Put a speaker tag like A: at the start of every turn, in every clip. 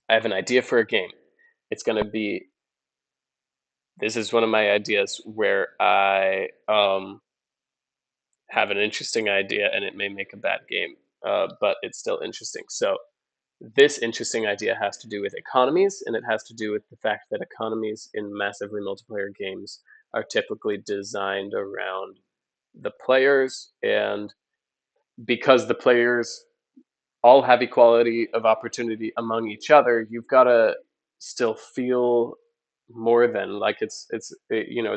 A: I have an idea for a game. It's going to be, this is one of my ideas where I have an interesting idea and it may make a bad game, but it's still interesting. So this interesting idea has to do with economies, and it has to do with the fact that economies in massively multiplayer games are typically designed around the players, and because the players all have equality of opportunity among each other, you've got to still feel more than like it's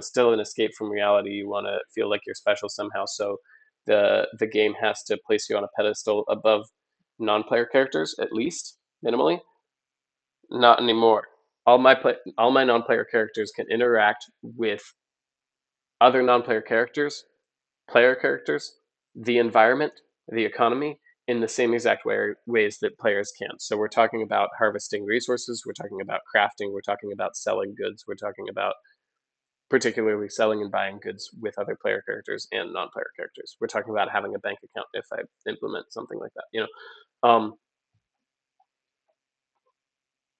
A: still an escape from reality. You want to feel like you're special somehow, so the game has to place you on a pedestal above non-player characters, at least minimally. Not anymore. All my non-player characters can interact with other non-player characters, player characters, the environment, the economy, in the same exact ways that players can. So we're talking about harvesting resources, we're talking about crafting, we're talking about selling goods, we're talking about particularly selling and buying goods with other player characters and non-player characters. We're talking about having a bank account if I implement something like that.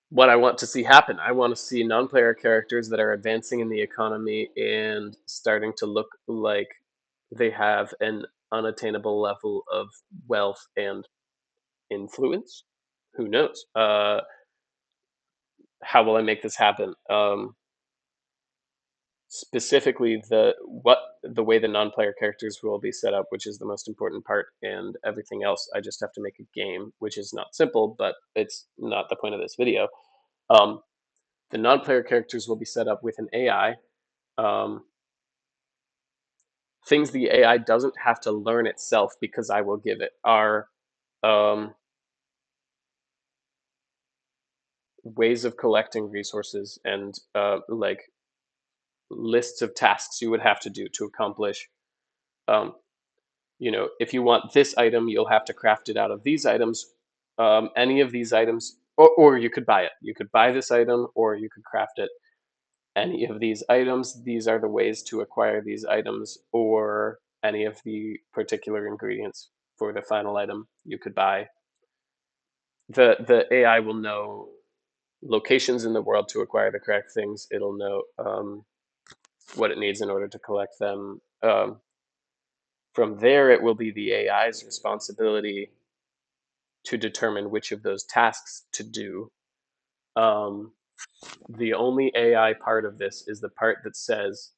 A: What I want to see happen. I want to see non-player characters that are advancing in the economy and starting to look like they have an unattainable level of wealth and influence. Who knows? How will I make this happen? Specifically, the way the non-player characters will be set up, which is the most important part, and everything else, I just have to make a game, which is not simple, but it's not the point of this video. Um, the non-player characters will be set up with an AI. Um, Things the AI doesn't have to learn itself because I will give it are um, ways of collecting resources and like lists of tasks you would have to do to accomplish. Um, if you want this item, you'll have to craft it out of these items. Any of these items, or you could buy it. You could buy this item, or you could craft it. Any of these items, these are the ways to acquire these items, or any of the particular ingredients for the final item you could buy. The AI will know locations in the world to acquire the correct things. It'll know what it needs in order to collect them. From there, it will be the AI's responsibility to determine which of those tasks to do. Um, the only AI part of this is the part that says,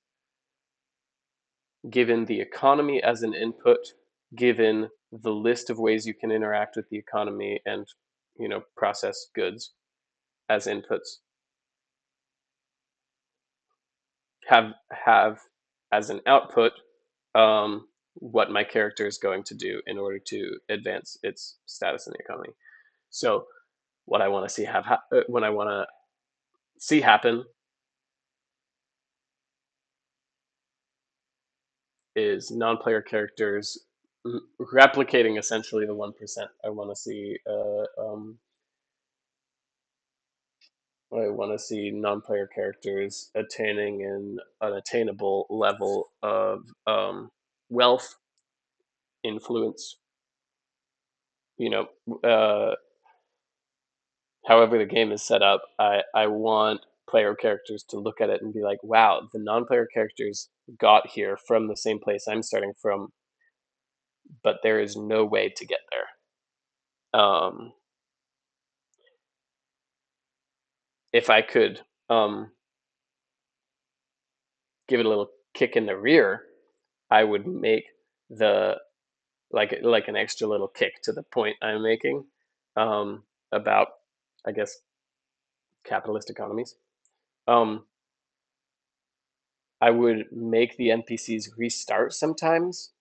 A: given the economy as an input, given the list of ways you can interact with the economy and process goods as inputs, have as an output what my character is going to do in order to advance its status in the economy. So what I want to see when I want to see happen is non-player characters replicating essentially the 1%. I want to see non-player characters attaining an unattainable level of wealth, influence. You know, however the game is set up, I want player characters to look at it and be like, wow, the non-player characters got here from the same place I'm starting from, but there is no way to get there. If I could give it a little kick in the rear, I would make the like an extra little kick to the point I'm making about, I guess, capitalist economies. Um, I would make the NPCs restart sometimes,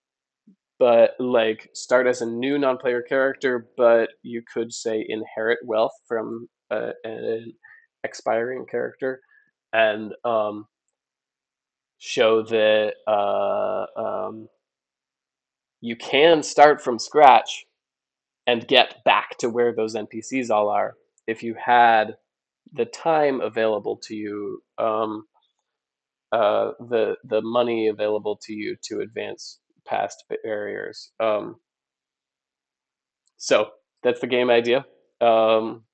A: but like start as a new non-player character, but you could say inherit wealth from an expiring character, and show that you can start from scratch and get back to where those NPCs all are if you had the time available to you, the money available to you to advance past barriers. So that's the game idea. Um,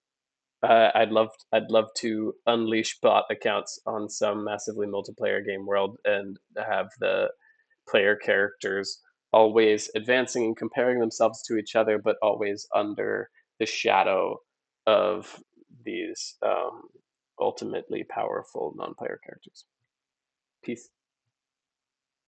A: I'd love to unleash bot accounts on some massively multiplayer game world and have the player characters always advancing and comparing themselves to each other, but always under the shadow of these ultimately powerful non-player characters. Peace.